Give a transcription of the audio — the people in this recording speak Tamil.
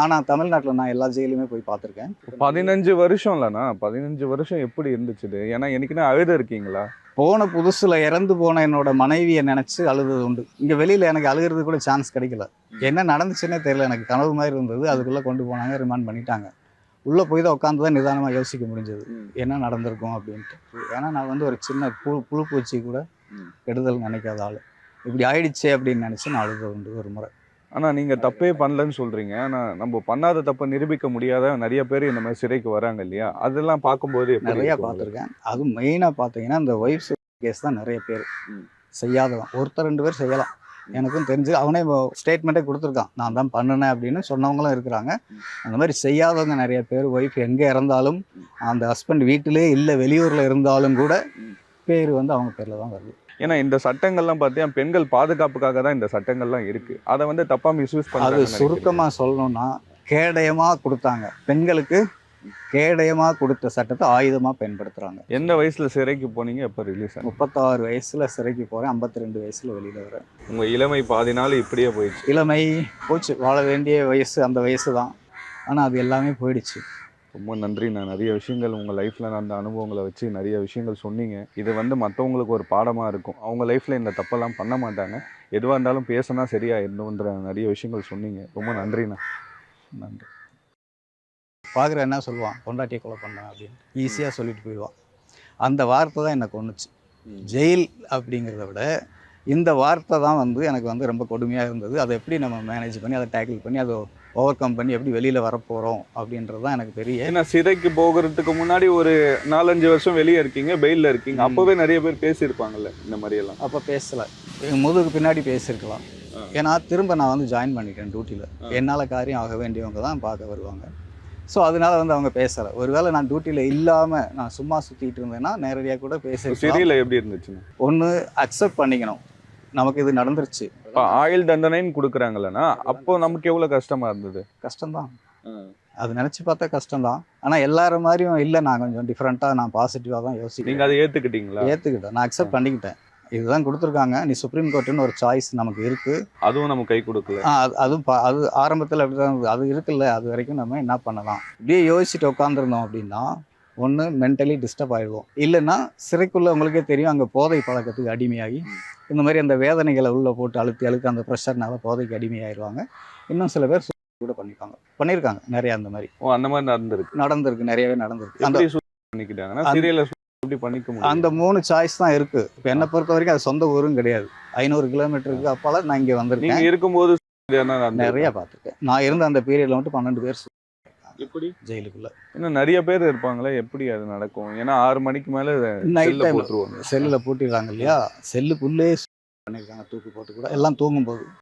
ஆனால் தமிழ்நாட்டில் நான் எல்லா ஜெயிலுமே போய் பார்த்துருக்கேன். 15 வருஷம் இல்லைண்ணா, 15 வருஷம் எப்படி இருந்துச்சு? ஏன்னா எனக்குன்னா அழுத இருக்கீங்களா? போன புதுசில் இறந்து போன என்னோட மனைவியை நினச்சி அழுது உண்டு. இங்கே வெளியில் எனக்கு அழுகிறது கூட சான்ஸ் கிடைக்கல. என்ன நடந்துச்சுன்னே தெரியல. எனக்கு கனவு மாதிரி இருந்தது. அதுக்குள்ளே கொண்டு போனாங்க, ரிமாண்ட் பண்ணிட்டாங்க. உள்ளே போய் தான் உட்காந்து தான் நிதானமாக யோசிக்க முடிஞ்சது என்ன நடந்திருக்கும் அப்படின்ட்டு. ஏன்னா நான் வந்து ஒரு சின்ன புழு பூச்சி கூட கெடுதல் நினைக்காத ஆள். இப்படி ஆயிடுச்சே அப்படின்னு நினச்சி நான் அழுது உண்டு ஒரு முறை. ஆனால் நீங்கள் தப்பே பண்ணலன்னு சொல்கிறீங்க. ஆனால் நம்ம பண்ணாத தப்பை நிரூபிக்க முடியாத நிறைய பேர் இந்த மாதிரி சிறைக்கு வராங்க இல்லையா? அதெல்லாம் பார்க்கும்போது நிறையா பார்த்துருக்கேன். அதுவும் மெயினாக பார்த்தீங்கன்னா இந்த ஒய்ஃப்ஸ் கேஸ் தான் நிறைய பேர் செய்யாதவன். ஒருத்தர் 2 பேர் செய்யலாம். எனக்கும் தெரிஞ்சு அவனே ஸ்டேட்மெண்ட்டே கொடுத்துருக்கான், நான் தான் பண்ணினேன் அப்படின்னு சொன்னவங்களும் இருக்கிறாங்க. அந்த மாதிரி செய்யாதவங்க நிறைய பேர். ஒய்ஃப் எங்கே இறந்தாலும், அந்த ஹஸ்பண்ட் வீட்டிலே இல்லை வெளியூரில் இருந்தாலும் கூட பேர் வந்து அவங்க பேரில் தான் வருது. ஏன்னா இந்த சட்டங்கள்லாம் பார்த்தீங்கன்னா பெண்கள் பாதுகாப்புக்காக தான் இந்த சட்டங்கள்லாம் இருக்குது. அதை வந்து தப்பாக மிஸ்யூஸ் பண்ண. அது சுருக்கமாக சொல்லணும்னா கேடயமாக கொடுத்தாங்க. பெண்களுக்கு கேடயமாக கொடுத்த சட்டத்தை ஆயுதமாக பயன்படுத்துகிறாங்க. எந்த வயசில் சிறைக்கு போனீங்க? எப்போ ரிலீஸ் ஆகும்? 36 வயசில் சிறைக்கு போகிறேன். 52 வயசில் வெளியில் வரேன். உங்கள் இளமை பாதி நாள் இப்படியே போயிடுச்சு. இளமை போச்சு. வாழ வேண்டிய வயசு அந்த வயசு தான். ஆனால் அது எல்லாமே போயிடுச்சு. ரொம்ப நன்றி. நான் நிறைய விஷயங்கள் உங்கள் லைஃப்பில் நடந்த அனுபவங்களை வச்சு நிறைய விஷயங்கள் சொன்னீங்க. இது வந்து மற்றவங்களுக்கு ஒரு பாடமாக இருக்கும். அவங்க லைஃப்பில் இந்த தப்பெல்லாம் பண்ண மாட்டாங்க. எதுவாக இருந்தாலும் பேசினா சரியாயிருந்துன்ற நிறைய விஷயங்கள் சொன்னீங்க. ரொம்ப நன்றிண்ணா. நன்றி. பார்க்குற என்ன சொல்லுவான், பொண்டாட்டியை கொலை பண்ணேன் அப்படின்னு ஈஸியாக சொல்லிட்டு போயிடுவான். அந்த வார்த்தை தான் என்னை கொன்னுச்சு. ஜெயில் அப்படிங்கிறத விட இந்த வார்த்தை தான் வந்து எனக்கு வந்து ரொம்ப கொடுமையாக இருந்தது. அதை எப்படி நம்ம மேனேஜ் பண்ணி அதை டேக்கிள் பண்ணி அதை ஓவர் கம் பண்ணி எப்படி வெளியில் வரப்போகிறோம் அப்படின்றது தான் எனக்கு பெரிய. ஏன்னா சிறைக்கு போகிறதுக்கு முன்னாடி ஒரு 4-5 வருஷம் வெளியே இருக்கீங்க, பெயிலில் இருக்கீங்க. அப்போவே நிறைய பேர் பேசியிருப்பாங்கல்ல இந்த மாதிரியெல்லாம்? அப்போ பேசலை. முதுகு பின்னாடி பேசியிருக்கலாம். ஏன்னா திரும்ப நான் வந்து ஜாயின் பண்ணிட்டேன் டியூட்டியில். என்னால் காரியம் ஆக வேண்டியவங்க தான் பார்க்க வருவாங்க. ஸோ அதனால வந்து அவங்க பேசலை. ஒருவேளை நான் டியூட்டியில் இல்லாமல் நான் சும்மா சுற்றிட்டு இருந்தேன்னா நேரடியாக கூட பேச. சிறையில் எப்படி இருந்துச்சுன்னு ஒன்று அக்செப்ட் பண்ணிக்கணும், நமக்கு இது நடந்துருச்சு. இப்போ ஆயுள் தண்டனைன்னு கொடுக்குறாங்களேண்ணா, அப்போ நமக்கு எவ்வளோ கஷ்டமாக இருந்தது? கஷ்டம்தான். அது நினச்சி பார்த்தா கஷ்டம்தான். ஆனால் எல்லாரும் மாதிரியும் இல்லை, நான் கொஞ்சம் டிஃப்ரெண்ட்டாக நான் பாசிட்டிவாக தான் யோசிக்கிறேன். நீங்கள் அதை ஏற்றுக்கிட்டீங்களா? ஏற்றுக்கிட்டேன். நான் அக்செப்ட் பண்ணிக்கிட்டேன். இதுதான் கொடுத்துருக்காங்க. நீ சுப்ரீம் கோர்ட்டுன்னு ஒரு சாய்ஸ் நமக்கு இருக்குது. அதுவும் நம்ம கை கொடுக்கல. அது ஆரம்பத்தில் அப்படி தான் இருந்தது. அது இருக்குல்ல, அது வரைக்கும் நம்ம என்ன பண்ணலாம் இப்படியே யோசிச்சுட்டு உட்காந்துருந்தோம் அப்படின்னா ஒன்று மென்டலி டிஸ்டர்ப் ஆகிடுவோம். இல்லைன்னா சிறைக்குள்ளே உங்களுக்கே தெரியும், அங்கே போதை பழக்கத்துக்கு அடிமையாகி இந்த மாதிரி அந்த வேதனைகளை உள்ளே போட்டு அழுத்தி அந்த ப்ரெஷர்னால போதைக்கு அடிமையாகிடுவாங்க. இன்னும் சில பேர் கூட பண்ணியிருக்காங்க நிறையா. அந்த மாதிரி அந்த மாதிரி நடந்திருக்கு, நிறையவே நடந்திருக்கு. அந்த 3 சாய்ஸ் தான் இருக்கு. இப்போ என்னை பொறுத்த வரைக்கும் அது சொந்த ஊரும் கிடையாது. 500 கிலோமீட்டருக்கு அப்பால நான் இங்கே வந்திருக்கேன். இருக்கும்போது நிறைய பார்த்துருக்கேன். நான் இருந்த அந்த பீரியட்ல மட்டும் 12 பேர் எப்படி ஜெயிலுக்குள்ள. இன்னும் நிறைய பேர் இருப்பாங்களே, எப்படி அது நடக்கும்? ஏன்னா 6 மணிக்கு மேல நைட் டைம் செல்லில் பூட்டிடுறாங்க இல்லையா? செல்லுக்குள்ளே பண்ணியிருக்காங்க, தூக்கு போட்டு கூட எல்லாம் தூங்கும்போது.